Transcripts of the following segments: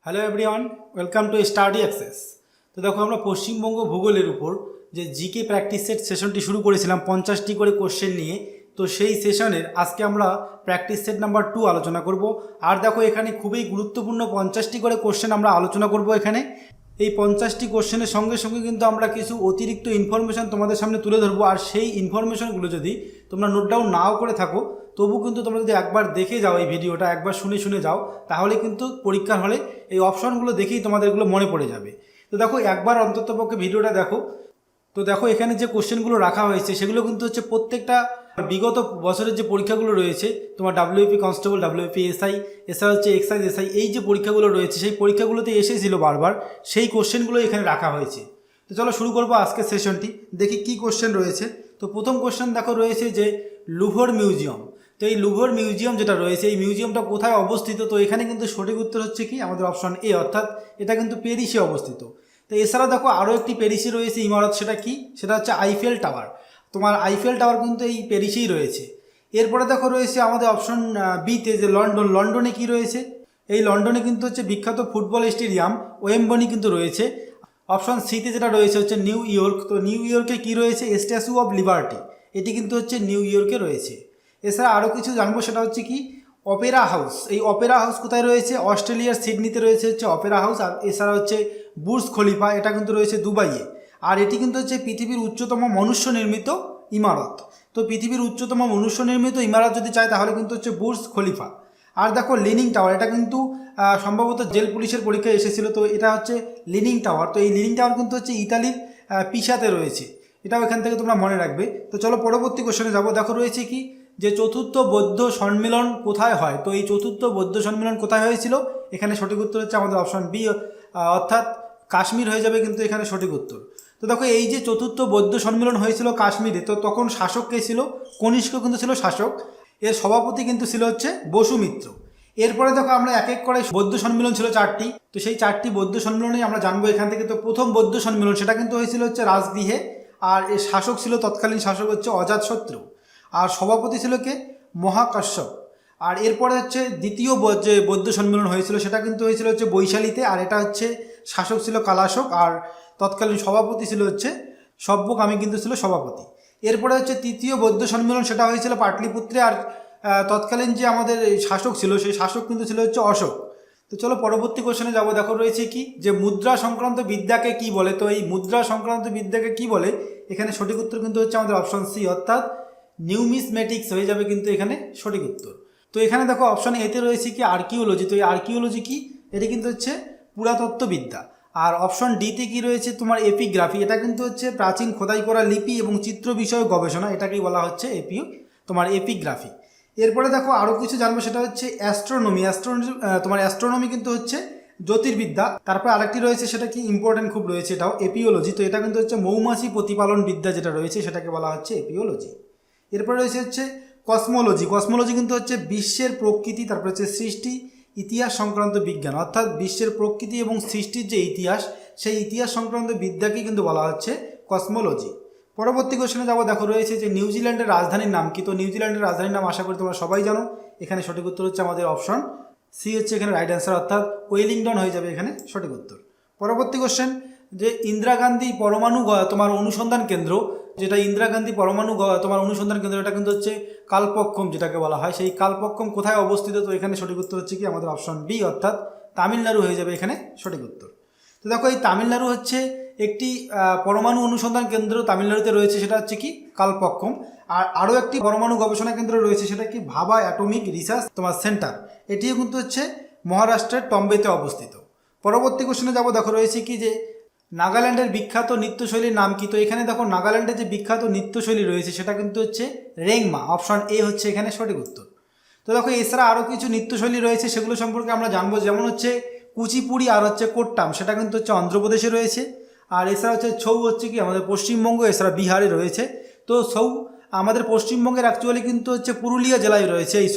Hello everyone, welcome to study access. তো দেখো, আমরা পশ্চিমবঙ্গ ভূগোলের উপর যে জিকে প্র্যাকটিস সেট সেশনটি শুরু করেছিলাম 50টি করে কোশ্চেন নিয়ে। তো সেই সেশনের আজকে আমরা প্র্যাকটিস সেট নাম্বার 2 আলোচনা করব। আর দেখো, এখানে খুবই গুরুত্বপূর্ণ 50টি করে কোশ্চেন আমরা আলোচনা করব। এখানে এই 50টি কোশ্চেনের সঙ্গে সঙ্গে কিন্তু আমরা কিছু অতিরিক্ত ইনফরমেশান তোমাদের সামনে তুলে ধরবো। আর সেই ইনফরমেশানগুলো যদি তোমরা নোট ডাউন নাও করে থাকো, তবু কিন্তু তোমরা যদি একবার দেখে যাও, এই ভিডিওটা একবার শুনে যাও, তাহলে কিন্তু পরীক্ষার হলে এই অপশনগুলো দেখেই তোমাদেরগুলো মনে পড়ে যাবে। তো দেখো, একবার অন্ততপক্ষে ভিডিওটা দেখো। তো দেখো, এখানে যে কোশ্চেনগুলো রাখা হয়েছে সেগুলো কিন্তু হচ্ছে প্রত্যেকটা বিগত বছরের যে পরীক্ষাগুলো রয়েছে, তোমার ডাব্লিউপি কনস্টেবল, ডাব্লিউপি এসআই, এছাড়া হচ্ছে এক্সাইজ এসআই, এই যে পরীক্ষাগুলো রয়েছে সেই পরীক্ষাগুলোতে এসেছিল বারবার, সেই কোশ্চেনগুলো এখানে রাখা হয়েছে। তো চলো শুরু করবো আজকের সেশনটি। দেখি কি কোশ্চেন রয়েছে। তো প্রথম কোশ্চেন দেখো রয়েছে যে লুভর মিউজিয়াম। তো এই লুভর মিউজিয়াম যেটা রয়েছে, এই মিউজিয়ামটা কোথায় অবস্থিত? তো এখানে কিন্তু সঠিক উত্তর হচ্ছে কি আমাদের অপশন এ, অর্থাৎ এটা কিন্তু প্যারিসে অবস্থিত। তো এছাড়া দেখো, আরও একটি প্যারিসে রয়েছে ইমারত, সেটা কি? সেটা হচ্ছে আইফেল টাওয়ার। তোমার আইফেল টাওয়ার কিন্তু এই প্যারিসেই রয়েছে। এরপরে দেখো রয়েছে আমাদের অপশন বিতে যে লন্ডন। লন্ডনে কি রয়েছে? এই লন্ডনে কিন্তু হচ্ছে বিখ্যাত ফুটবল স্টেডিয়াম ওয়েম্বনি কিন্তু রয়েছে। অপশন সিতে যেটা রয়েছে হচ্ছে নিউ ইয়র্ক। তো নিউ ইয়র্কে কী রয়েছে? স্ট্যাচু অফ লিবার্টি, এটি কিন্তু হচ্ছে নিউ ইয়র্কে রয়েছে। এছাড়া আরও কিছু জানবো, সেটা হচ্ছে কি অপেরা হাউস। এই অপেরা হাউস কোথায় রয়েছে? অস্ট্রেলিয়ার সিডনিতে রয়েছে হচ্ছে অপেরা হাউস। আর এছাড়া হচ্ছে বুর্জ খলিফা, এটা কিন্তু রয়েছে দুবাইয়ে। আর এটি কিন্তু হচ্ছে পৃথিবীর উচ্চতম মনুষ্য নির্মিত ইমারত। তো পৃথিবীর উচ্চতম মনুষ্য নির্মিত ইমারত যদি চায় তাহলে কিন্তু হচ্ছে বুর্জ খলিফা। আর দেখো লিনিং টাওয়ার, এটা কিন্তু সম্ভবত জেল পুলিশের পরীক্ষায় এসেছিল। তো এটা হচ্ছে লিনিং টাওয়ার। তো এই লিনিং টাওয়ার কিন্তু হচ্ছে ইতালির পিসাতে রয়েছে। এটাও এখান থেকে তোমরা মনে রাখবে। তো চলো পরবর্তী কোশ্চেনে যাবো। দেখো রয়েছে কি যে চতুর্থ বৌদ্ধ সম্মেলন কোথায় হয়? তো এই চতুর্থ বৌদ্ধ সম্মেলন কোথায় হয়েছিল? এখানে সঠিক উত্তর হচ্ছে আমাদের অপশন বি, অর্থাৎ কাশ্মীর হয়ে যাবে কিন্তু এখানে সঠিক উত্তর। তো দেখো, এই যে চতুর্থ বৌদ্ধ সম্মেলন হয়েছিল কাশ্মীরে, তো তখন শাসক কে ছিল? কনিষ্ক কিন্তু ছিল শাসক। এর সভাপতি কিন্তু ছিল হচ্ছে বসুমিত্র। এরপরে দেখো, আমরা এক এক করে বৌদ্ধ সম্মেলন ছিল 4টি। তো সেই 4টি বৌদ্ধ সম্মেলনেই আমরা জানবো এখান থেকে। তো প্রথম বৌদ্ধ সম্মেলন সেটা কিন্তু হয়েছিল হচ্ছে রাজগৃহে। আর এর শাসক ছিল, তৎকালীন শাসক হচ্ছে অজাতশত্রু। আর সভাপতি ছিল কে? মহাকাশ্যপ। আর এরপরে হচ্ছে দ্বিতীয় যে বৌদ্ধ সম্মেলন হয়েছিল সেটা কিন্তু হয়েছিল হচ্ছে বৈশালীতে। আর এটা হচ্ছে শাসক ছিল কালাশক। আর তৎকালীন সভাপতি ছিল হচ্ছে সব্যকামী কিন্তু ছিল সভাপতি। এরপরে হচ্ছে তৃতীয় বৌদ্ধ সম্মেলন, সেটা হয়েছিল পাটলিপুত্রে। আর তৎকালীন যে আমাদের শাসক ছিল সেই শাসক কিন্তু ছিল হচ্ছে অশোক। তো চলো পরবর্তী কোশ্চেনে যাবো। দেখো রয়েছে কি যে মুদ্রা সংক্রান্ত বিদ্যাকে কি বলে? তো এই মুদ্রা সংক্রান্ত বিদ্যাকে কি বলে? এখানে সঠিক উত্তর কিন্তু হচ্ছে আমাদের অপশন সি, অর্থাৎ নিউমিসমেটিক্স হয়ে যাবে কিন্তু এখানে সঠিক উত্তর। তো এখানে দেখো অপশন এতে রয়েছে কি আর্কিওলজি। তো এই আর্কিওলজি কি? এটি কিন্তু হচ্ছে পুরাতত্ত্ববিদ্যা। আর অপশন ডিতে কি রয়েছে? তোমার এপিগ্রাফি। এটা কিন্তু হচ্ছে প্রাচীন খোদাই করা লিপি এবং চিত্র বিষয়ক গবেষণা, এটাকেই বলা হচ্ছে তোমার এপিগ্রাফি। এরপরে দেখো আরও কিছু জানবো, সেটা হচ্ছে অ্যাস্ট্রোনমি। তোমার অ্যাস্ট্রোনমি কিন্তু হচ্ছে জ্যোতির্বিদ্যা। তারপর আরেকটি রয়েছে, সেটা কি ইম্পর্টেন্ট খুব রয়েছে, এটাও এপিওলজি। তো এটা কিন্তু হচ্ছে মৌমাছি প্রতিপালন বিদ্যা যেটা রয়েছে সেটাকে বলা হচ্ছে এপিওলজি। এরপরে রয়েছে হচ্ছে কসমোলজি। কসমোলজি কিন্তু হচ্ছে বিশ্বের প্রকৃতি, তারপর হচ্ছে সৃষ্টি, ইতিহাস সংক্রান্ত বিজ্ঞান, অর্থাৎ বিশ্বের প্রকৃতি এবং সৃষ্টির যে ইতিহাস, সেই ইতিহাস সংক্রান্ত বিদ্যাকে কিন্তু বলা হচ্ছে কসমোলজি। পরবর্তী কোশ্চেনে যাবো। দেখো রয়েছে যে নিউজিল্যান্ডের রাজধানীর নাম কি? তো নিউজিল্যান্ডের রাজধানীর নাম আশা করি তোমরা সবাই জানো। এখানে সঠিক উত্তর হচ্ছে আমাদের অপশন সি, হচ্ছে এখানে রাইট অ্যান্সার, অর্থাৎ ওয়েলিংটন হয়ে যাবে এখানে সঠিক উত্তর। পরবর্তী কোশ্চেন যে ইন্দিরা গান্ধী পরমাণু তোমার অনুসন্ধান কেন্দ্র, যেটা ইন্দিরা গান্ধী পরমাণু তোমার অনুসন্ধান কেন্দ্র, এটা কিন্তু হচ্ছে কালপক্কম যেটাকে বলা হয়। সেই কালপক্কম কোথায় অবস্থিত? তো এখানে সঠিক উত্তর হচ্ছে কি আমাদের অপশন বি, অর্থাৎ তামিলনাড়ু হয়ে যাবে এখানে সঠিক উত্তর। তো দেখো, এই তামিলনাড়ু হচ্ছে একটি পরমাণু অনুসন্ধান কেন্দ্র তামিলনাড়ুতে রয়েছে, সেটা হচ্ছে কি কালপক্কম। আর আরও একটি পরমাণু গবেষণা কেন্দ্র রয়েছে, সেটা কি ভাবা অ্যাটমিক রিসার্চ তোমার সেন্টার। এটিও কিন্তু হচ্ছে মহারাষ্ট্রের টম্বেতে অবস্থিত। পরবর্তী কোশ্চেনে যাবো। দেখো রয়েছে কি যে নাগাল্যান্ডের বিখ্যাত নৃত্যশৈলীর নাম কি? তো এখানে দেখো নাগাল্যান্ডের যে বিখ্যাত নৃত্যশৈলী রয়েছে সেটা কিন্তু হচ্ছে রেংমা। অপশন এ হচ্ছে এখানে সঠিক উত্তর। তো দেখো, এছাড়া আরও কিছু নৃত্যশৈলী রয়েছে, সেগুলো সম্পর্কে আমরা জানবো। যেমন হচ্ছে কুচিপুড়ি আর হচ্ছে কোট্টাম, সেটা কিন্তু হচ্ছে অন্ধ্রপ্রদেশে রয়েছে। আর এছাড়া হচ্ছে ছৌ হচ্ছে কি আমাদের পশ্চিমবঙ্গ, এছাড়া বিহারে রয়েছে। তো ছৌ আমাদের পশ্চিমবঙ্গের অ্যাকচুয়ালি কিন্তু হচ্ছে পুরুলিয়া জেলায় রয়েছে এই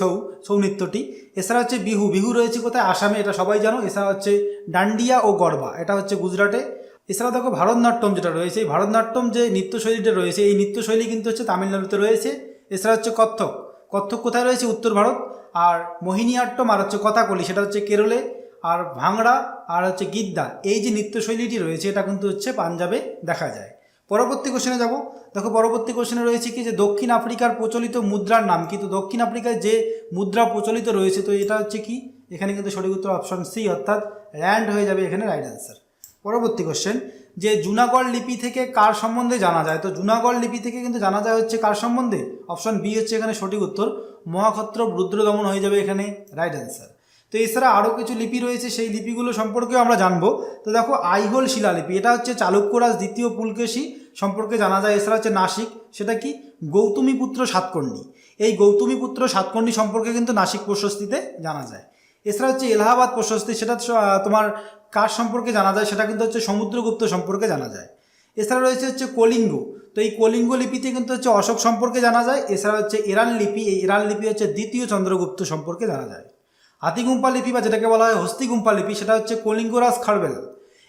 ছৌ নৃত্যটি। এছাড়া হচ্ছে বিহু রয়েছে কোথায়? আসামে, এটা সবাই জানো। এছাড়া হচ্ছে ডান্ডিয়া ও গরবা, এটা হচ্ছে গুজরাটে। এছাড়া দেখো ভারতনাট্যম যেটা রয়েছে, এই ভারতনাট্যম যে নৃত্যশৈলীটা রয়েছে, এই নৃত্যশৈলী কিন্তু হচ্ছে তামিলনাড়ুতে রয়েছে। এছাড়া হচ্ছে কত্থক কোথায় রয়েছে? উত্তর ভারত। আর মোহিনীআট্যম আর হচ্ছে কথাকলি, সেটা হচ্ছে কেরলে। আর ভাংড়া আর হচ্ছে গিদ্দা, এই যে নৃত্যশৈলীটি রয়েছে এটা কিন্তু হচ্ছে পাঞ্জাবে দেখা যায়। পরবর্তী কোশ্চেনে যাব। দেখো পরবর্তী কোশ্চেনে রয়েছে কি যে দক্ষিণ আফ্রিকার প্রচলিত মুদ্রার নাম কি? তো দক্ষিণ আফ্রিকায় যে মুদ্রা প্রচলিত রয়েছে তো এটা হচ্ছে কি? এখানে কিন্তু সঠিক উত্তর অপশন সি অর্থাৎ র্যান্ড হয়ে যাবে এখানে রাইট অ্যান্সার। পরবর্তী কোশ্চেন যে জুনাগড় লিপি থেকে কার সম্বন্ধে জানা যায়? তো জুনাগড় লিপি থেকে কিন্তু জানা যায় হচ্ছে কার সম্বন্ধে? অপশন বি হচ্ছে এখানে সঠিক উত্তর, মহাক্ষত্রপ রুদ্রদমন হয়ে যাবে এখানে রাইট অ্যান্সার। তো এছাড়া আরও কিছু লিপি রয়েছে, সেই লিপিগুলো সম্পর্কেও আমরা জানবো। তো দেখো আইহোল শিলালিপি, এটা হচ্ছে চালুক্যরাজ দ্বিতীয় পুলকেশী সম্পর্কে জানা যায়। এছাড়া হচ্ছে নাসিক, সেটা কি? গৌতমীপুত্র সাতকর্ণী, এই গৌতমীপুত্র সাতকর্ণী সম্পর্কে কিন্তু নাসিক প্রশস্তিতে জানা যায়। এছাড়া হচ্ছে এলাহাবাদ প্রশস্তি, সেটা তোমার কার সম্পর্কে জানা যায়? সেটা কিন্তু হচ্ছে সমুদ্রগুপ্ত সম্পর্কে জানা যায়। এছাড়া রয়েছে হচ্ছে কলিঙ্গ, তো এই কলিঙ্গ লিপিতে কিন্তু হচ্ছে অশোক সম্পর্কে জানা যায়। এছাড়া হচ্ছে এরান লিপি, এই এরান লিপি হচ্ছে দ্বিতীয় চন্দ্রগুপ্ত সম্পর্কে জানা যায়। হাতিগুম্পা লিপি বা যেটাকে বলা হয় হস্তিগুম্পা লিপি, সেটা হচ্ছে কলিঙ্গরাজ খারবেল,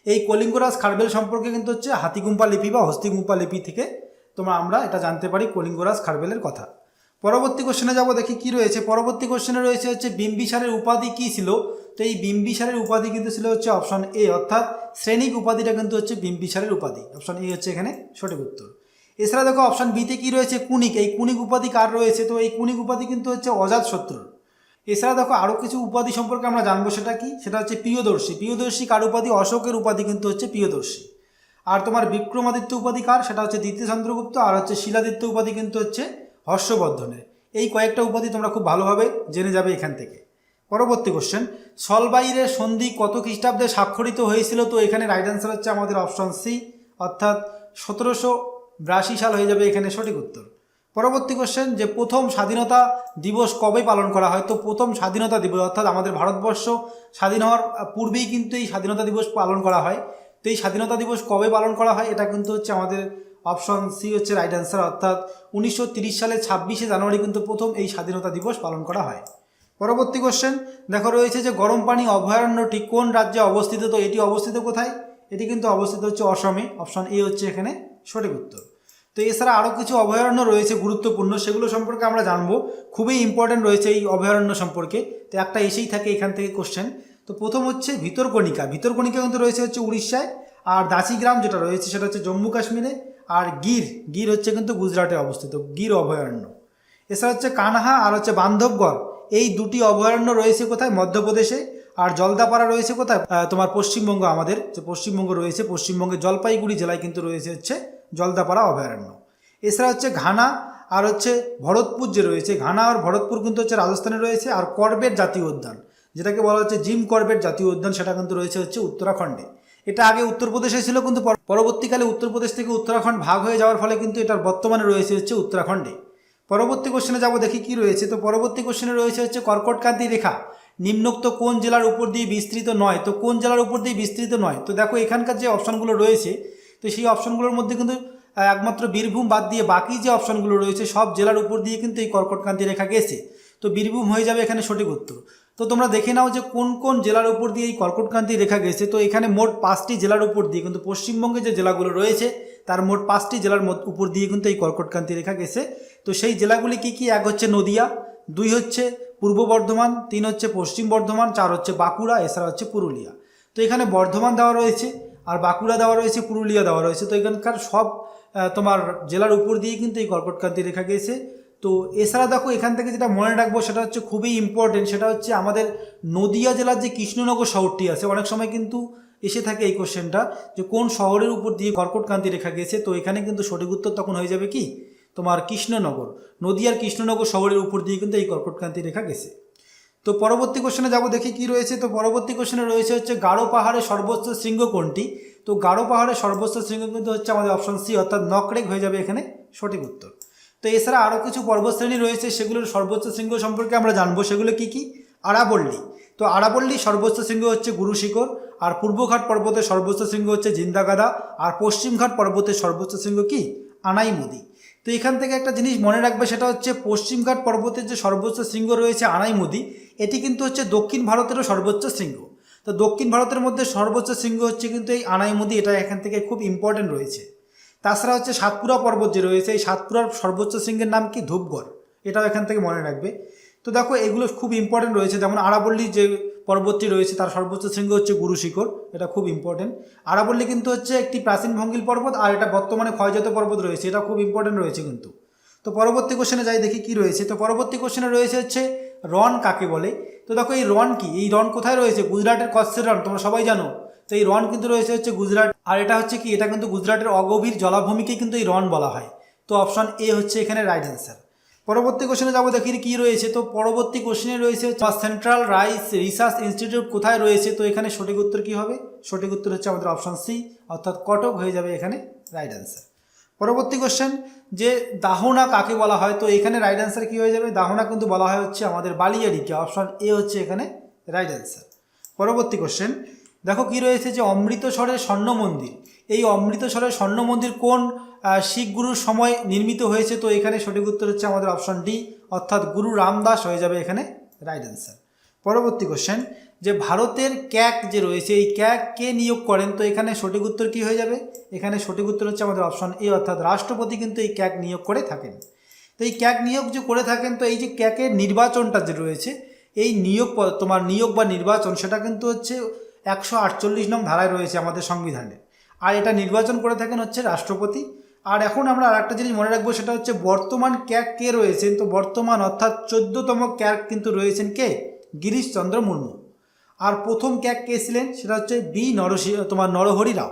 এই কলিঙ্গরাজ খারবেল সম্পর্কে কিন্তু হচ্ছে হাতিগুম্পা লিপি বা হস্তিগুম্পা লিপি থেকে আমরা এটা জানতে পারি কলিঙ্গরাজ খারবেলের কথা। পরবর্তী কোশ্চেনে যাব, দেখি কি রয়েছে। পরবর্তী কোশ্চেনে রয়েছে হচ্ছে বিম্বিসারের উপাধি কি ছিল? তো এই বিম্বিসারের উপাধি কিন্তু ছিল হচ্ছে অপশন এ অর্থাৎ শ্রেণিক উপাধিটা কিন্তু হচ্ছে বিম্বিসারের উপাধি, অপশন এ হচ্ছে এখানে সঠিক উত্তর। এছাড়া দেখো অপশন বিতে কি রয়েছে? কুনিক, এই কুনিক উপাধি কার রয়েছে? তো এই কুনিক উপাধি কিন্তু হচ্ছে অজাতশত্রুর। এছাড়া দেখো আরও কিছু উপাধি সম্পর্কে আমরা জানবো, সেটা কি? সেটা হচ্ছে প্রিয়দর্শী, প্রিয়দর্শী কার উপাধি? অশোকের উপাধি কিন্তু হচ্ছে প্রিয়দর্শী। আর তোমার বিক্রমাদিত্য উপাধি কার? সেটা হচ্ছে দ্বিতীয় চন্দ্রগুপ্ত। আর হচ্ছে শিলাদিত্য উপাধি কিন্তু হচ্ছে হর্ষবর্ধনের। এই কয়েকটা উপাধি তোমরা খুব ভালোভাবে জেনে যাবে এখান থেকে। পরবর্তী কোশ্চেন, সলবাইরের সন্ধি কত খ্রিস্টাব্দে স্বাক্ষরিত হয়েছিল? তো এখানে রাইট অ্যান্সার হচ্ছে আমাদের অপশন সি অর্থাৎ 1782 সাল হয়ে যাবে এখানে সঠিক উত্তর। পরবর্তী কোশ্চেন, যে প্রথম স্বাধীনতা দিবস কবে পালন করা হয়? তো প্রথম স্বাধীনতা দিবস অর্থাৎ আমাদের ভারতবর্ষ স্বাধীন হওয়ার পূর্বেই কিন্তু এই স্বাধীনতা দিবস পালন করা হয়। তো এই স্বাধীনতা দিবস কবে পালন করা হয়? এটা কিন্তু হচ্ছে আমাদের অপশন সি হচ্ছে রাইট অ্যান্সার অর্থাৎ 1930 সালের 26শে জানুয়ারি কিন্তু প্রথম এই স্বাধীনতা দিবস পালন করা হয়। পরবর্তী কোশ্চেন দেখো রয়েছে যে গরম পানি অভয়ারণ্যটি কোন রাজ্যে অবস্থিত? তো এটি অবস্থিত কোথায়? এটি কিন্তু অবস্থিত হচ্ছে অসমে, অপশন এ হচ্ছে এখানে সঠিক উত্তর। তো এছাড়া আরও কিছু অভয়ারণ্য রয়েছে গুরুত্বপূর্ণ, সেগুলো সম্পর্কে আমরা জানবো, খুবই ইম্পর্টেন্ট রয়েছে এই অভয়ারণ্য সম্পর্কে। তো একটা এসেই থাকে এখান থেকে কোশ্চেন। তো প্রথম হচ্ছে ভিতরকণিকা, ভিতরকণিকা কিন্তু রয়েছে হচ্ছে উড়িষ্যায়। আর দাসিগ্রাম যেটা রয়েছে সেটা হচ্ছে জম্মু কাশ্মীরে। আর গির হচ্ছে কিন্তু গুজরাটে অবস্থিত, গির অভয়ারণ্য। এছাড়া হচ্ছে কানহা আর হচ্ছে বান্ধবগড়, এই দুটি অভয়ারণ্য রয়েছে কোথায়? মধ্যপ্রদেশে। আর জলদাপাড়া রয়েছে কোথায়? তোমার পশ্চিমবঙ্গ, আমাদের যে পশ্চিমবঙ্গ রয়েছে, পশ্চিমবঙ্গের জলপাইগুড়ি জেলায় কিন্তু রয়েছে হচ্ছে জলদাপাড়া অভয়ারণ্য। এছাড়া হচ্ছে ঘানা আর হচ্ছে ভরতপুর যে রয়েছে, ঘানা আর ভরতপুর কিন্তু হচ্ছে রাজস্থানে রয়েছে। আর করবেট জাতীয় উদ্যান, যেটাকে বলা হচ্ছে জিম করবেট জাতীয় উদ্যান, সেটা কিন্তু রয়েছে হচ্ছে উত্তরাখণ্ডে। এটা আগে উত্তরপ্রদেশে ছিল, কিন্তু পরবর্তীকালে উত্তরপ্রদেশ থেকে উত্তরাখণ্ড ভাগ হয়ে যাওয়ার ফলে কিন্তু এটার বর্তমানে রয়েছে হচ্ছে উত্তরাখণ্ডে। পরবর্তী কোশ্চেনে যাব, দেখি কি রয়েছে। তো পরবর্তী কোশ্চেনে রয়েছে হচ্ছে কর্কটক্রান্তি রেখা নিম্নোক্ত কোন জেলার উপর দিয়ে বিস্তৃত নয়? তো কোন জেলার উপর দিয়ে বিস্তৃত নয়? তো দেখো এখানকার যে অপশনগুলো রয়েছে, তো সেই অপশনগুলোর মধ্যে কিন্তু একমাত্র বীরভূম বাদ দিয়ে বাকি যে অপশনগুলো রয়েছে সব জেলার উপর দিয়ে কিন্তু এই কর্কটক্রান্তি রেখা গেছে। তো বীরভূম হয়ে যাবে এখানে সঠিক উত্তর। তো তোমরা দেখে নাও যে কোন কোন জেলার উপর দিয়ে এই কর্কটক্রান্তি রেখা গেছে। তো এখানে মোট 5টি জেলার উপর দিয়ে, কিন্তু পশ্চিমবঙ্গে যে জেলাগুলো রয়েছে তার মোট 5টি জেলার উপর দিয়ে কিন্তু এই কর্কটক্রান্তি রেখা গেছে। তো সেই জেলাগুলি কি কি? 1 হচ্ছে নদিয়া, 2 হচ্ছে পূর্ব বর্ধমান, 3 হচ্ছে পশ্চিম বর্ধমান, 4 হচ্ছে বাঁকুড়া, এছাড়া হচ্ছে পুরুলিয়া। তো এখানে বর্ধমান দেওয়া রয়েছে, আর বাঁকুড়া দেওয়া রয়েছে, পুরুলিয়া দেওয়া রয়েছে। তো এখানকার সব তোমার জেলার উপর দিয়ে কিন্তু এই কর্কটক্রান্তি রেখা গেছে। তো এছাড়া দেখো এখান থেকে যেটা মনে রাখবো সেটা হচ্ছে খুবই ইম্পর্টেন্ট, সেটা হচ্ছে আমাদের নদিয়া জেলার যে কৃষ্ণনগর শহরটি আছে, অনেক সময় কিন্তু এসে থাকে এই কোশ্চেনটা যে কোন শহরের উপর দিয়ে কর্কটক্রান্তি রেখা গেছে। তো এখানে কিন্তু সঠিক উত্তর তখন হয়ে যাবে কি? তোমার কৃষ্ণনগর, নদিয়ার কৃষ্ণনগর শহরের উপর দিয়ে কিন্তু এই কর্কটক্রান্তি রেখা গেছে। তো পরবর্তী কোশ্চেনে যাব, দেখি কি রয়েছে। তো পরবর্তী কোশ্চেনে রয়েছে হচ্ছে গারো পাহাড়ের সর্বোচ্চ শৃঙ্গ কোনটি? তো গারো পাহাড়ের সর্বোচ্চ শৃঙ্গ কিন্তু হচ্ছে আমাদের অপশন সি অর্থাৎ নকরেক হয়ে যাবে এখানে সঠিক উত্তর। তো এছাড়া আরও কিছু পর্বতশ্রেণী রয়েছে, সেগুলোর সর্বোচ্চ শৃঙ্গ সম্পর্কে আমরা জানবো। সেগুলো কি কি? আরাবল্লী, তো আরাবল্লীর সর্বোচ্চ শৃঙ্গ হচ্ছে গুরু শিখর। আর পূর্বঘাট পর্বতের সর্বোচ্চ শৃঙ্গ হচ্ছে জিন্দাগাদা। আর পশ্চিমঘাট পর্বতের সর্বোচ্চ শৃঙ্গ কি? আনাইমুদি। তো এখান থেকে একটা জিনিস মনে রাখবে, সেটা হচ্ছে পশ্চিমঘাট পর্বতের যে সর্বোচ্চ শৃঙ্গ রয়েছে আনাইমুদি, এটি কিন্তু হচ্ছে দক্ষিণ ভারতেরও সর্বোচ্চ শৃঙ্গ। তো দক্ষিণ ভারতের মধ্যে সর্বোচ্চ শৃঙ্গ হচ্ছে কিন্তু এই আনাইমুদি, এটা এখান থেকে খুব ইম্পর্টেন্ট রয়েছে। তাছাড়া হচ্ছে সাতপুরা পর্বত যে রয়েছে, এই সাতপুরার সর্বোচ্চ শৃঙ্গের নাম কি? ধূপগড়, এটাও এখান থেকে মনে রাখবে। তো দেখো এগুলো খুব ইম্পর্টেন্ট রয়েছে, যেমন আরাবল্লীর যে পর্বতটি রয়েছে তার সর্বোচ্চ শৃঙ্গ হচ্ছে গুরু শিখর, এটা খুব ইম্পর্টেন্ট। আরাবল্লী কিন্তু হচ্ছে একটি প্রাচীন ভঙ্গিল পর্বত, আর এটা বর্তমানে ক্ষয়জাত পর্বত রয়েছে, এটা খুব ইম্পর্টেন্ট রয়েছে কিন্তু। তো পরবর্তী কোশ্চেনে যাই দেখি কি রয়েছে। তো পরবর্তী কোশ্চেনে রয়েছে হচ্ছে রন কাকে বলে। তো দেখো এই রন কি, এই রন কোথায় রয়েছে? গুজরাটের কচ্ছের রন, তোমরা সবাই জানো। তো এই রন কিন্তু রয়েছে হচ্ছে গুজরাট, আর এটা হচ্ছে কি, এটা কিন্তু গুজরাটের অগভীর জলাভূমিকে কিন্তু এই রন বলা হয়। তো অপশন এ হচ্ছে এখানে রাইট অ্যান্সার। পরবর্তী কোশ্চেনে যাবো দেখি কি রয়েছে। তো পরবর্তী কোশ্চেনে রয়েছে সেন্ট্রাল রাইস রিসার্চ ইনস্টিটিউট কোথায় রয়েছে। তো এখানে সঠিক উত্তর কি হবে? সঠিক উত্তর হচ্ছে আমাদের অপশন সি, অর্থাৎ কটক হয়ে যাবে এখানে রাইট অ্যান্সার। পরবর্তী কোশ্চেন যে দাহনা কাকে বলা হয়। তো এখানে রাইট অ্যান্সার কি হয়ে যাবে? দাহনা কিন্তু বলা হয় হচ্ছে আমাদের বালিয়াড়িকে, অপশন এ হচ্ছে এখানে রাইট অ্যান্সার। পরবর্তী কোশ্চেন দেখো কি রয়েছে যে অমৃতসরের স্বর্ণ মন্দির, এই অমৃতসরের স্বর্ণ মন্দির কোন শিখ গুরুর সময় নির্মিত হয়েছে। তো এখানে সঠিক উত্তর হচ্ছে আমাদের অপশন ডি, অর্থাৎ গুরু রামদাস হয়ে যাবে এখানে রাইট অ্যান্সার। পরবর্তী কোশ্চেন যে ভারতের ক্যাগ যে রয়েছে, এই ক্যাগ কে নিয়োগ করেন। তো এখানে সঠিক উত্তর কি হয়ে যাবে? এখানে সঠিক উত্তর হচ্ছে আমাদের অপশন এ, অর্থাৎ রাষ্ট্রপতি কিন্তু এই ক্যাগ নিয়োগ করে থাকেন। তো এই ক্যাগ নিয়োগ যে করে থাকেন, তো এই যে ক্যাগের নির্বাচনটা যে রয়েছে, এই নিয়োগ নিয়োগ বা নির্বাচন সেটা কিন্তু হচ্ছে 148 নং ধারায় রয়েছে আমাদের সংবিধানে, আর এটা নির্বাচন করে থাকেন হচ্ছে রাষ্ট্রপতি। আর এখন আমরা আরেকটা জিনিস মনে রাখবো, সেটা হচ্ছে বর্তমান ক্যাগ কে রয়েছেন। তো বর্তমান অর্থাৎ 14তম ক্যাগ কিন্তু রয়েছেন কে? গিরিশচন্দ্র মুর্মু। আর প্রথম ক্যাগ কে ছিলেন? সেটা হচ্ছে নরহরি রাও।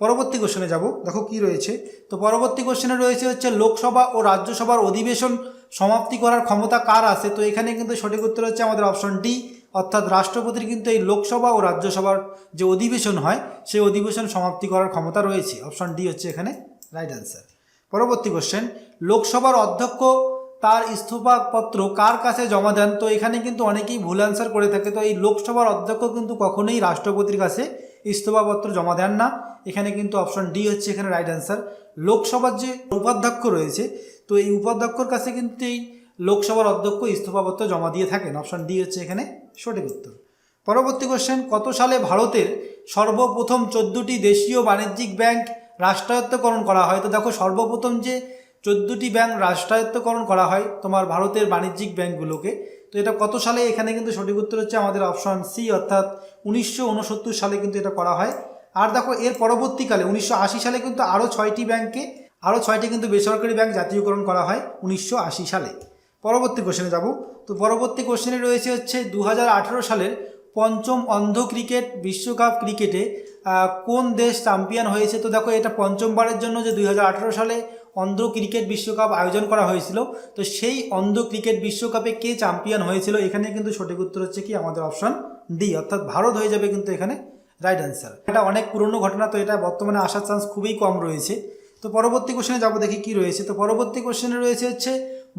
পরবর্তী কোশ্চেনে যাব, দেখো কি রয়েছে। তো পরবর্তী কোশ্চেনে রয়েছে হচ্ছে লোকসভা ও রাজ্যসভার অধিবেশন সমাপ্তি করার ক্ষমতা কার আছে। তো এখানে কিন্তু সঠিক উত্তর হচ্ছে আমাদের অপশন ডি, অর্থাৎ রাষ্ট্রপতির কিন্তু এই লোকসভা ও রাজ্যসভার যে অধিবেশন হয় সেই অধিবেশন সমাপ্তি করার ক্ষমতা রয়েছে, অপশন ডি হচ্ছে এখানে রাইট অ্যান্সার। পরবর্তী কোশ্চেন লোকসভার অধ্যক্ষ তার ইস্তফাপত্র কার কাছে জমা দেন। তো এখানে কিন্তু অনেকেই ভুল অ্যান্সার করে থাকে। তো এই লোকসভার অধ্যক্ষ কিন্তু কখনোই রাষ্ট্রপতির কাছে ইস্তফাপত্র জমা দেন না, এখানে কিন্তু অপশন ডি হচ্ছে এখানে রাইট অ্যান্সার। লোকসভার যে উপাধ্যক্ষ রয়েছে, তো এই উপাধ্যক্ষর কাছে কিন্তু এই লোকসভার অধ্যক্ষ ইস্তফাপত্র জমা দিয়ে থাকেন, অপশন ডি হচ্ছে এখানে সঠিক উত্তর। পরবর্তী কোশ্চেন কত সালে ভারতের সর্বপ্রথম 14টি দেশীয় বাণিজ্যিক ব্যাংক রাষ্ট্রায়ত্তকরণ করা হয়। তো দেখো সর্বপ্রথম যে 14টি ব্যাংক রাষ্ট্রায়ত্তকরণ করা হয় তোমার ভারতের বাণিজ্যিক ব্যাংকগুলোকে, তো এটা কত সালে? এখানে কিন্তু সঠিক উত্তর হচ্ছে আমাদের অপশন সি, অর্থাৎ 1969 সালে কিন্তু এটা করা হয়। আর দেখো এর পরবর্তীকালে 1980 সালে কিন্তু আরও 6টি কিন্তু বেসরকারি ব্যাংক জাতীয়করণ করা হয় 1980 সালে। পরবর্তী কোশ্চেনে যাব। তো পরবর্তী কোশ্চেনে রয়েছে হচ্ছে 2018 সালের পঞ্চম অন্ধ ক্রিকেট বিশ্বকাপ ক্রিকেটে কোন দেশ চ্যাম্পিয়ন হয়েছে। তো দেখো এটা পঞ্চমবারের জন্য যে 2018 সালে অন্ধ ক্রিকেট বিশ্বকাপ আয়োজন করা হয়েছিল, তো সেই অন্ধ ক্রিকেট বিশ্বকাপে কে চ্যাম্পিয়ন হয়েছিল। এখানে কিন্তু সঠিক উত্তর হচ্ছে কি আমাদের অপশন ডি, অর্থাৎ ভারত হয়ে যাবে কিন্তু এখানে রাইট অ্যান্সার। এটা অনেক পুরনো ঘটনা, তো এটা বর্তমানে আসার চান্স খুবই কম রয়েছে। তো পরবর্তী কোশ্চেনে যাবো দেখি কি রয়েছে। তো পরবর্তী কোশ্চেনে রয়েছে হচ্ছে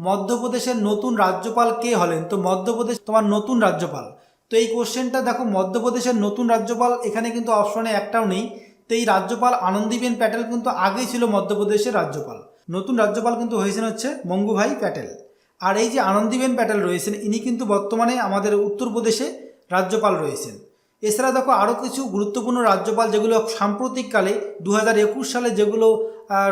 মধ্যপ্রদেশের নতুন রাজ্যপাল কে হলেন। তো মধ্যপ্রদেশ তোমার নতুন রাজ্যপাল, তো এই কোশ্চেনটা দেখো মধ্যপ্রদেশের নতুন রাজ্যপাল এখানে কিন্তু অপশনে একটাও নেই। তো এই রাজ্যপাল আনন্দীবেন প্যাটেল কিন্তু আগেই ছিল মধ্যপ্রদেশের রাজ্যপাল, নতুন রাজ্যপাল কিন্তু হয়েছেন হচ্ছে মঙ্গুভাই প্যাটেল। আর এই যে আনন্দীবেন প্যাটেল রয়েছেন ইনি কিন্তু বর্তমানে আমাদের উত্তরপ্রদেশে রাজ্যপাল রয়েছেন। এছাড়া দেখো আরও কিছু গুরুত্বপূর্ণ রাজ্যপাল যেগুলো সাম্প্রতিককালে 2021 সালে যেগুলো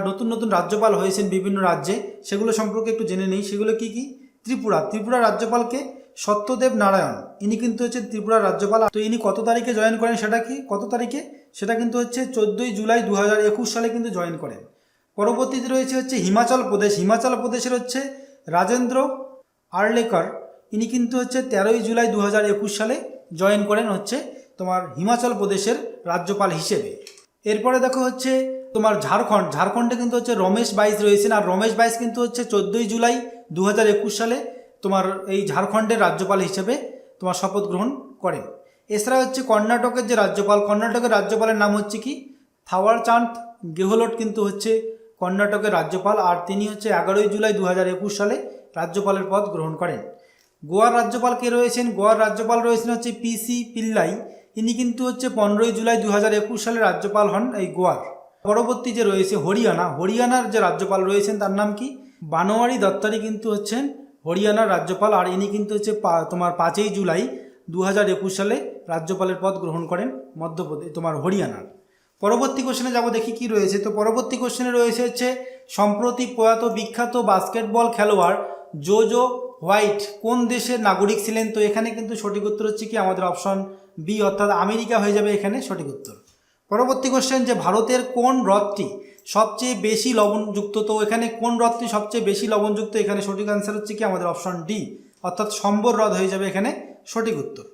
নতুন নতুন রাজ্যপাল হয়েছেন বিভিন্ন রাজ্যে, সেগুলো সম্পর্কে একটু জেনে নেই। সেগুলো কি কি? ত্রিপুরা রাজ্যপালকে সত্যদেব নারায়ণ, ইনি কিন্তু হচ্ছে ত্রিপুরার রাজ্যপাল। তো ইনি কত তারিখে জয়েন করেন, সেটা কি কত তারিখে? সেটা কিন্তু হচ্ছে 14 জুলাই 2021 সালে কিন্তু জয়েন করেন। পরবর্তীতে রয়েছে হচ্ছে হিমাচল প্রদেশের হচ্ছে রাজেন্দ্র আর্লেকার, ইনি কিন্তু হচ্ছে 13 জুলাই 2021 সালে জয়েন করেন হচ্ছে তোমার হিমাচল প্রদেশের রাজ্যপাল হিসেবে। এরপরে দেখো হচ্ছে তোমার ঝাড়খণ্ডে কিন্তু হচ্ছে রমেশ বাইস রয়েছেন, আর রমেশ বাইস কিন্তু হচ্ছে 14 জুলাই 2021 সালে তোমার এই ঝাড়খণ্ডের রাজ্যপাল হিসেবে তোমার শপথ গ্রহণ করেন। এছাড়া হচ্ছে কর্ণাটকের যে কর্ণাটকের রাজ্যপালের নাম হচ্ছে কি থাওয়ারচাঁদ গেহলোট কিন্তু হচ্ছে কর্ণাটকের রাজ্যপাল, আর তিনি হচ্ছে 11 জুলাই 2021 সালে রাজ্যপালের পদ গ্রহণ করেন। গোয়ার রাজ্যপাল কে রয়েছেন? গোয়ার রাজ্যপাল রয়েছেন হচ্ছে পিসি পিল্লাই, ইনি কিন্তু হচ্ছে 15 জুলাই 2021 সালে রাজ্যপাল হন এই গোয়ার। পরবর্তী যে রয়েছে হরিয়ানার যে রাজ্যপাল রয়েছেন তার নাম কি বানোয়ারি দত্তারি কিন্তু হচ্ছেন হরিয়ানার রাজ্যপাল, আর ইনি কিন্তু হচ্ছে তোমার 5 জুলাই 2021 সালে রাজ্যপালের পদ গ্রহণ করেন মধ্যপ্রদেশ তোমার হরিয়ানার। পরবর্তী কোশ্চেনে যাব দেখি কি রয়েছে। তো পরবর্তী কোশ্চেনে রয়েছে হচ্ছে সম্প্রতি প্রয়াত বিখ্যাত বাস্কেটবল খেলোয়াড় জোজো হোয়াইট কোন দেশের নাগরিক ছিলেন? তো এখানে কিন্তু সঠিক উত্তর হচ্ছে কি আমাদের অপশন বি অর্থাৎ আমেরিকা হয়ে যাবে এখানে সঠিক উত্তর। পরবর্তী কোশ্চেন যে ভারতের কোন হ্রদটি সবচেয়ে বেশি লবণযুক্ত? তো এখানে কোন হ্রদটি সবচেয়ে বেশি লবণযুক্ত? এখানে সঠিক অ্যান্সার হচ্ছে কি আমাদের অপশন ডি অর্থাৎ সম্বর হ্রদ হয়ে যাবে এখানে সঠিক উত্তর।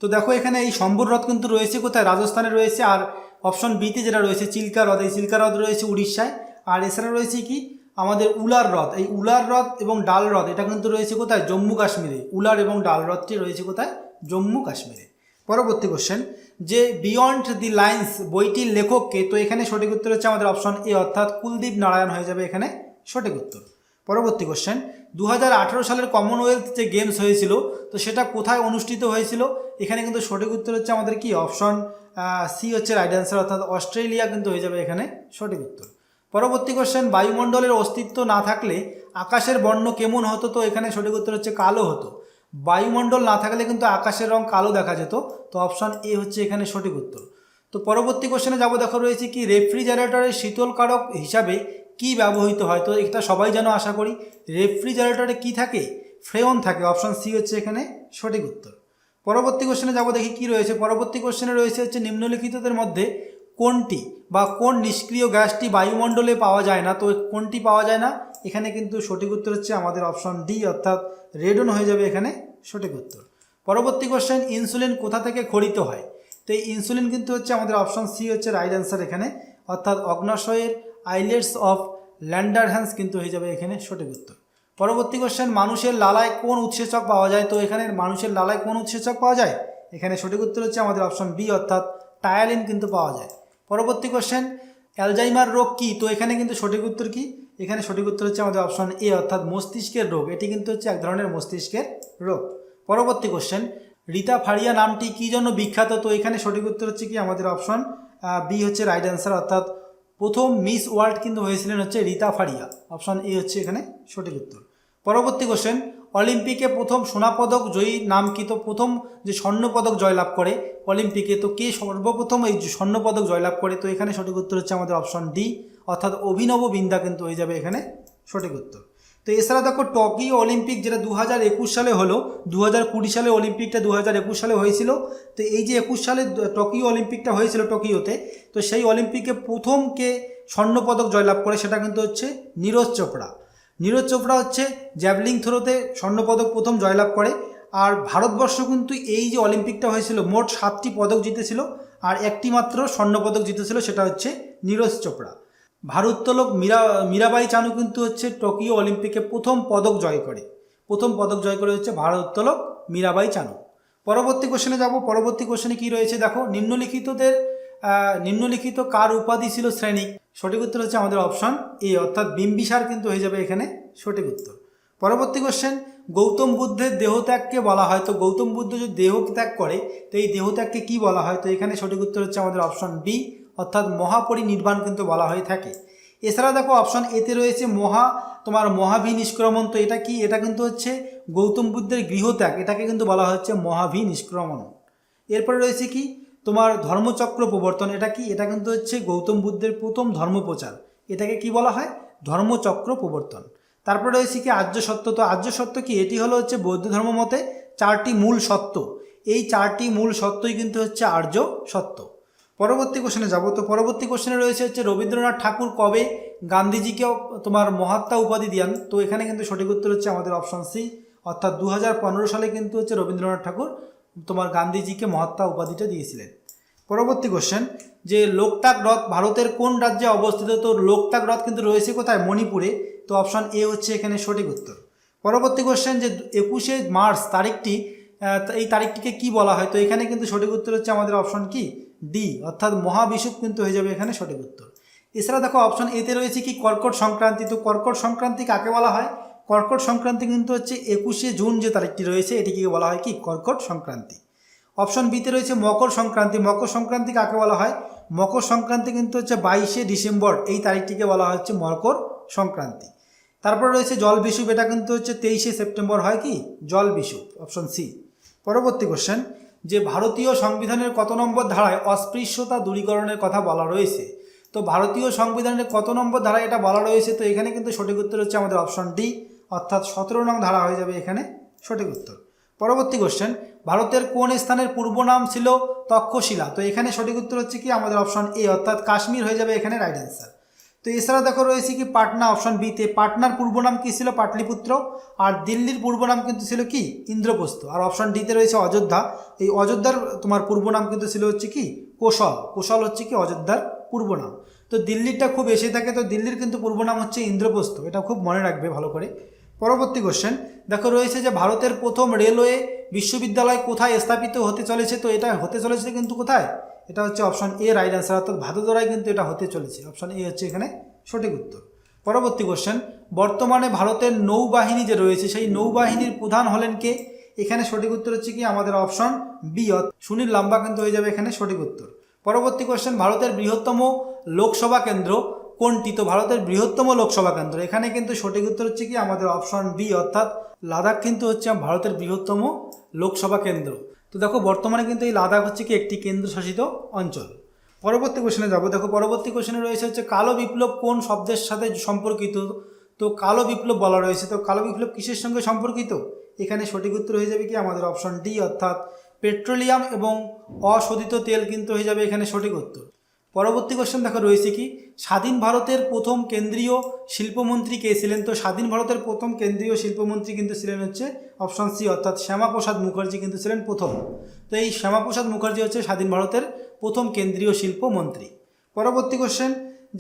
তো দেখো এখানে এই সম্বর হ্রদ কিন্তু রয়েছে কোথায়? রাজস্থানে রয়েছে। আর অপশন বিতে যেটা রয়েছে চিল্কা হ্রদ, এই চিল্কা হ্রদ রয়েছে উড়িষ্যায়। আর এছাড়া রয়েছে কি আমাদের উলার হ্রদ, এই উলার হ্রদ এবং ডাল হ্রদ এটা কিন্তু রয়েছে কোথায়? জম্মু কাশ্মীরে। উলার এবং ডাল হ্রদটি রয়েছে কোথায়? জম্মু কাশ্মীরে। পরবর্তী কোশ্চেন যে বিয়ন্ড দি লাইন্স বইটির লেখককে? তো এখানে সঠিক উত্তর হচ্ছে আমাদের অপশন এ অর্থাৎ কুলদীপ নারায়ণ হয়ে যাবে এখানে সঠিক উত্তর। পরবর্তী কোশ্চেন 2018 সালের কমনওয়েলথ যে গেমস হয়েছিল তো সেটা কোথায় অনুষ্ঠিত হয়েছিল? এখানে কিন্তু সঠিক উত্তর হচ্ছে আমাদের কি অপশন সি হচ্ছে রাইট অ্যান্সার অর্থাৎ অস্ট্রেলিয়া কিন্তু হয়ে যাবে এখানে সঠিক উত্তর। পরবর্তী কোশ্চেন বায়ুমণ্ডলের অস্তিত্ব না থাকলে আকাশের বর্ণ কেমন হতো? তো এখানে সঠিক উত্তর হচ্ছে কালো হতো। বায়ুমণ্ডল না থাকলে কিন্তু আকাশের রং কালো দেখা যেত। তো অপশন এ হচ্ছে এখানে সঠিক উত্তর। তো পরবর্তী কোশ্চেনে যাবো, দেখো রয়েছে কি রেফ্রিজারেটরের শীতলকারক হিসাবে কি ব্যবহৃত হয়? তো এটা সবাই জানো আশা করি। রেফ্রিজারেটরে কি থাকে? ফ্রেয়ন থাকে। অপশন সি হচ্ছে এখানে সঠিক উত্তর। পরবর্তী কোশ্চেনে যাবো, দেখি কি রয়েছে। পরবর্তী কোশ্চেনে রয়েছে হচ্ছে নিম্নলিখিতদের মধ্যে কোনটি বা কোন নিষ্ক্রিয় গ্যাসটি বায়ুমণ্ডলে পাওয়া যায় না? তো কোনটি পাওয়া যায় না? এখানে কিন্তু সঠিক উত্তর হচ্ছে আমাদের অপশন ডি অর্থাৎ রেডন হয়ে যাবে এখানে সঠিক উত্তর। পরবর্তী কোশ্চেন ইনসুলিন কোথা থেকে খরিত হয়? তো এই ইনসুলিন কিন্তু হচ্ছে আমাদের অপশন সি হচ্ছে রাইট অ্যান্সার এখানে অর্থাৎ অগ্নাশয়ের আইলেটস অফ ল্যান্ডারহ্যান্স কিন্তু হয়ে যাবে এখানে সঠিক উত্তর। পরবর্তী কোশ্চেন মানুষের লালায় কোন উৎসেচক পাওয়া যায়? তো এখানে মানুষের লালায় কোন উৎসেচক পাওয়া যায়? এখানে সঠিক উত্তর হচ্ছে আমাদের অপশন বি অর্থাৎ টায়ালিন কিন্তু পাওয়া যায়। পরবর্তী কোশ্চেন অ্যালজাইমার রোগ কি? তো এখানে কিন্তু সঠিক উত্তর কি? এখানে সঠিক উত্তর হচ্ছে আমাদের অপশন এ অর্থাৎ মস্তিষ্কের রোগ। এটি কিন্তু হচ্ছে এক ধরনের মস্তিষ্কের রোগ। পরবর্তী কোশ্চেন রীতা ফারিয়া নামটি কি জন্য বিখ্যাত? তো এখানে সঠিক উত্তর হচ্ছে কি আমাদের অপশন বি হচ্ছে রাইট অ্যান্সার অর্থাৎ প্রথম মিস ওয়ার্ল্ড কিন্তু হয়েছিলেন হচ্ছে রীতা ফারিয়া। অপশন এ হচ্ছে এখানে সঠিক উত্তর। পরবর্তী কোশ্চেন অলিম্পিকে প্রথম সোনাপদক জয়ী নাম কি? তো প্রথম যে স্বর্ণপদক জয়লাভ করে অলিম্পিকে তো কে সর্বপ্রথম এই স্বর্ণপদক জয়লাভ করে? তো এখানে সঠিক উত্তর হচ্ছে আমাদের অপশন ডি অর্থাৎ অভিনব বিন্দা কিন্তু হয়ে যাবে এখানে সঠিক উত্তর। তো এছাড়া দেখো টোকিও অলিম্পিক যেটা 2021 সালে হলো, 2020 সালে অলিম্পিকটা 2021 সালে হয়েছিল। তো এই যে 21 সালে টোকিও অলিম্পিকটা হয়েছিল টোকিওতে, তো সেই অলিম্পিকে প্রথম কে স্বর্ণপদক জয়লাভ করে সেটা কিন্তু হচ্ছে নীরজ চোপড়া। নীরজ চোপড়া হচ্ছে জ্যাভলিং থ্রোতে স্বর্ণপদক প্রথম জয়লাভ করে। আর ভারতবর্ষ কিন্তু এই যে অলিম্পিকটা হয়েছিল মোট 7টি পদক জিতেছিল আর একটি মাত্র স্বর্ণপদক জিতেছিল, সেটা হচ্ছে নীরজ চোপড়া। ভারোত্তোলক মীরাবাই চানু কিন্তু হচ্ছে টোকিও অলিম্পিকে প্রথম পদক জয় করে। প্রথম পদক জয় করে হচ্ছে ভারোত্তোলক মীরাবাই চানু। পরবর্তী কোশ্চেনে যাব। পরবর্তী কোশ্চেনে কি রয়েছে দেখো, নিম্নলিখিত কার উপাধি ছিল শ্রেণিক? সঠিক উত্তর হচ্ছে আমাদের অপশন এ অর্থাৎ বিম্বিসার কিন্তু হয়ে যাবে এখানে সঠিক উত্তর। পরবর্তী কোশ্চেন গৌতম বুদ্ধের দেহত্যাগকে বলা হয়? তো গৌতম বুদ্ধ যে দেহত্যাগ করে তো এই দেহত্যাগকে কি বলা হয়? তো এখানে সঠিক উত্তর হচ্ছে আমাদের অপশন বি অর্থাৎ মহাপরিনির্বাণ কিন্তু বলা হয়ে থাকে। এছাড়া দেখো অপশন এতে রয়েছে মহাভিনিষ্ক্রমণ। তো এটা কি? এটা কিন্তু হচ্ছে গৌতম বুদ্ধের গৃহত্যাগ, এটাকে কিন্তু বলা হচ্ছে মহাভিনিষ্ক্রমণ। এরপরে রয়েছে কি ধর্মচক্র প্রবর্তন। এটা কি? এটা কিন্তু হচ্ছে গৌতম বুদ্ধের প্রথম ধর্মপ্রচার, এটাকে কি বলা হয়? ধর্মচক্র প্রবর্তন। তারপরে রয়েছে কি আর্য সত্য। তো আর্য সত্য কি? এটি হলো হচ্ছে বৌদ্ধ ধর্ম মতে 4টি মূল সত্য, এই 4টি মূল সত্যই কিন্তু হচ্ছে আর্য সত্য। পরবর্তী কোশ্চেনে যাব। তো পরবর্তী কোশ্চেনে রয়েছে হচ্ছে রবীন্দ্রনাথ ঠাকুর কবে গান্ধীজিকেও মহাত্মা উপাধি দেন? তো এখানে কিন্তু সঠিক উত্তর হচ্ছে আমাদের অপশন সি অর্থাৎ 2015 সালে কিন্তু হচ্ছে রবীন্দ্রনাথ ঠাকুর গান্ধীজিকে মহাত্মা উপাধিটা দিয়েছিলেন। পরবর্তী কোশ্চেন যে লোকটাক হ্রদ ভারতের কোন রাজ্যে অবস্থিত? তো লোকটাক হ্রদ কিন্তু রয়েছে কোথায়? মণিপুরে। তো অপশন এ হচ্ছে এখানে সঠিক উত্তর। পরবর্তী কোশ্চেন যে 21শে মার্চ তারিখটি এই তারিখটিকে কি বলা হয়? তো এখানে কিন্তু সঠিক উত্তর হচ্ছে আমাদের অপশন কি ডি অর্থাৎ মহাবিষুব কিন্তু হয়ে যাবে এখানে সঠিক উত্তর। এছাড়া দেখো অপশন এতে রয়েছে কি কর্কট সংক্রান্তি। তো কর্কট সংক্রান্তি কাকে বলা হয়? কর্কট সংক্রান্তি কিন্তু হচ্ছে 21শে জুন যে তারিখটি রয়েছে এটিকে বলা হয় কি কর্কট সংক্রান্তি। অপশন বিতে রয়েছে মকর সংক্রান্তি। মকর সংক্রান্তি কাকে বলা হয়? মকর সংক্রান্তি কিন্তু হচ্ছে 22শে ডিসেম্বর, এই তারিখটিকে বলা হচ্ছে মকর সংক্রান্তি। তারপর রয়েছে জল বিষুব, এটা কিন্তু হচ্ছে 23শে সেপ্টেম্বর হয় কি জল বিষুব, অপশন সি। পরবর্তী কোশ্চেন যে ভারতীয় সংবিধানের কত নম্বর ধারায় অস্পৃশ্যতা দূরীকরণের কথা বলা রয়েছে? তো ভারতীয় সংবিধানের কত নম্বর ধারায় এটা বলা রয়েছে? তো এখানে কিন্তু সঠিক উত্তর হচ্ছে আমাদের অপশন ডি অর্থাৎ 17 নং ধারা হয়ে যাবে এখানে সঠিক উত্তর। পরবর্তী কোশ্চেন, ভারতের কোন স্থানের পূর্ব নাম ছিল তক্ষশিলা? তো এখানে সঠিক উত্তর হচ্ছে কি আমাদের অপশন এ অর্থাৎ কাশ্মীর হয়ে যাবে এখানে রাইট অ্যান্সার। তো এছাড়া দেখো রয়েছে কি পাটনা, অপশন বিতে পাটনার পূর্ব নাম কি ছিল পাটলিপুত্র, আর দিল্লির পূর্ব নাম কিন্তু ছিল কি ইন্দ্রপ্রস্থ, আর অপশন ডিতে রয়েছে অযোধ্যা। এই অযোধ্যার তোমার পূর্ব নাম কিন্তু ছিল হচ্ছে কি কোশল, কোশল হচ্ছে কি অযোধ্যার পূর্ব নাম। তো দিল্লিরটা খুব এসে থাকে, তো দিল্লির কিন্তু পূর্ব নাম হচ্ছে ইন্দ্রপ্রস্থ, এটা খুব মনে রাখবে ভালো করে। পরবর্তী কোশ্চেন দেখো রয়েছে যে ভারতের প্রথম রেলওয়ে বিশ্ববিদ্যালয় কোথায় স্থাপিত হতে চলেছে? তো এটা হতে চলেছে কিন্তু কোথায়, এটা হচ্ছে অপশন এ রাইট অ্যান্সার, অর্থাৎ ভাদোদরায় কিন্তু এটা হতে চলেছে, অপশন এ হচ্ছে এখানে সঠিক উত্তর। পরবর্তী কোশ্চেন, বর্তমানে ভারতের নৌবাহিনী যে রয়েছে সেই নৌবাহিনীর প্রধান হলেন কে? এখানে সঠিক উত্তর হচ্ছে কি আমাদের অপশন বি সুনীল লাম্বা কিন্তু হয়ে যাবে এখানে সঠিক উত্তর। পরবর্তী কোশ্চেন, ভারতের বৃহত্তম লোকসভা কেন্দ্র কোনটি? তো ভারতের বৃহত্তম লোকসভা কেন্দ্র এখানে কিন্তু সঠিক উত্তর হচ্ছে কি আমাদের অপশন বি অর্থাৎ লাদাখ কিন্তু হচ্ছে ভারতের বৃহত্তম লোকসভা কেন্দ্র। তো দেখো বর্তমানে কিন্তু এই লাদাখ হচ্ছে কি একটি কেন্দ্রশাসিত অঞ্চল। পরবর্তী কোশ্চেনে যাবো, দেখো পরবর্তী কোশ্চেনে রয়েছে হচ্ছে কালো বিপ্লব কোন শব্দের সাথে সম্পর্কিত? তো কালো বিপ্লব বলা রয়েছে, তো কালো বিপ্লব কিসের সঙ্গে সম্পর্কিত? এখানে সঠিক উত্তর হয়ে যাবে কি আমাদের অপশন ডি অর্থাৎ পেট্রোলিয়াম এবং অশোধিত তেল কিন্তু হয়ে যাবে এখানে সঠিক উত্তর। পরবর্তী কোশ্চেন দেখো রয়েছে কি স্বাধীন ভারতের প্রথম কেন্দ্রীয় শিল্পমন্ত্রী কে ছিলেন? তো স্বাধীন ভারতের প্রথম কেন্দ্রীয় শিল্পমন্ত্রী কিন্তু ছিলেন হচ্ছে অপশন সি অর্থাৎ শ্যামাপ্রসাদ মুখার্জি কিন্তু ছিলেন প্রথম। তো এই শ্যামাপ্রসাদ মুখার্জি হচ্ছে স্বাধীন ভারতের প্রথম কেন্দ্রীয় শিল্পমন্ত্রী। পরবর্তী কোশ্চেন,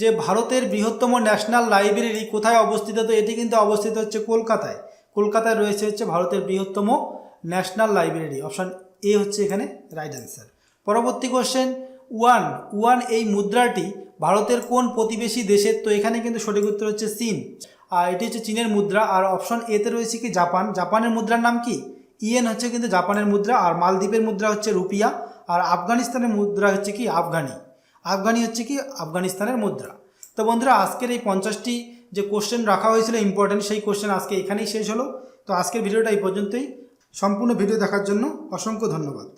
যে ভারতের বৃহত্তম ন্যাশনাল লাইব্রেরি কোথায় অবস্থিত? তো এটি কিন্তু অবস্থিত হচ্ছে কলকাতায়, কলকাতায় রয়েছে হচ্ছে ভারতের বৃহত্তম ন্যাশনাল লাইব্রেরি, অপশন এ হচ্ছে এখানে রাইট অ্যান্সার। পরবর্তী কোশ্চেন, ওয়ান এই মুদ্রাটি ভারতের কোন প্রতিবেশী দেশের? তো এখানে কিন্তু সঠিক উত্তর হচ্ছে চীন, আর এটি হচ্ছে চীনের মুদ্রা। আর অপশন এতে রয়েছে কি জাপান, জাপানের মুদ্রার নাম কি ইয়েন হচ্ছে কিন্তু জাপানের মুদ্রা, আর মালদ্বীপের মুদ্রা হচ্ছে রুপিয়া, আর আফগানিস্তানের মুদ্রা হচ্ছে কি আফগানি হচ্ছে কি আফগানিস্তানের মুদ্রা। তো বন্ধুরা আজকের এই 50টি যে কোশ্চেন রাখা হয়েছিল ইম্পর্টেন্ট, সেই কোশ্চেন আজকে এখানেই শেষ হলো। তো আজকের ভিডিওটা এই পর্যন্তই। সম্পূর্ণ ভিডিও দেখার জন্য অসংখ্য ধন্যবাদ।